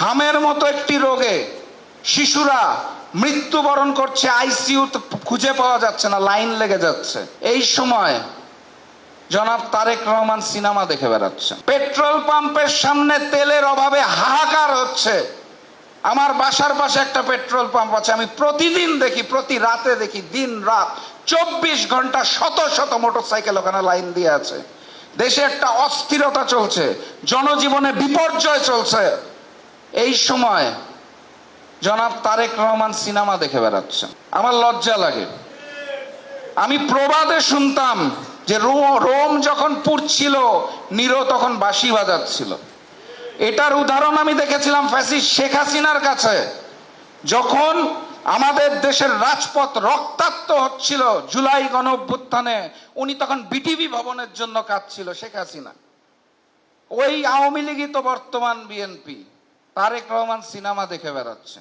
হামের মতো একটি রোগে শিশুরা মৃত্যুবরণ করছে, আইসিইউতে খুঁজে পাওয়া যাচ্ছে না, লাইন লেগে যাচ্ছে। এই সময় জনাব তারেক রহমান সিনেমা দেখে বেড়াচ্ছেন। পেট্রোল পাম্পের সামনে তেলের অভাবে হাহাকার হচ্ছে। আমার বাসার পাশে একটা পেট্রোল পাম্প আছে, আমি প্রতিদিন দেখি, প্রতি রাতে দেখি, দিন রাত 24 ঘন্টা শত শত মোটরসাইকেল ওখানে লাইন দিয়ে আছে। দেশে একটা অস্থিরতা চলছে, জনজীবনে বিপর্যয় চলছে। এই সময় জনাব তারেক রহমান সিনেমা দেখে বেড়াচ্ছেন। আমার লজ্জা লাগে। আমি প্রবাদে শুনতাম যে রোম যখন পুড়ছিল, নিরো তখন বাঁশি বাজাচ্ছিল। এটার উদাহরণ আমি দেখেছিলাম ফ্যাসিস্ট শেখ হাসিনার কাছে, যখন আমাদের দেশের রাজপথ রক্তাক্ত হচ্ছিল জুলাই গণ অভ্যুত্থানে, উনি তখন বিটিভি ভবনের জন্য কাঁদছিল শেখ হাসিনা। ওই আওয়ামী লীগই তো বর্তমান বিএনপি। তারেক রহমান সিনেমা দেখে বেড়াচ্ছে।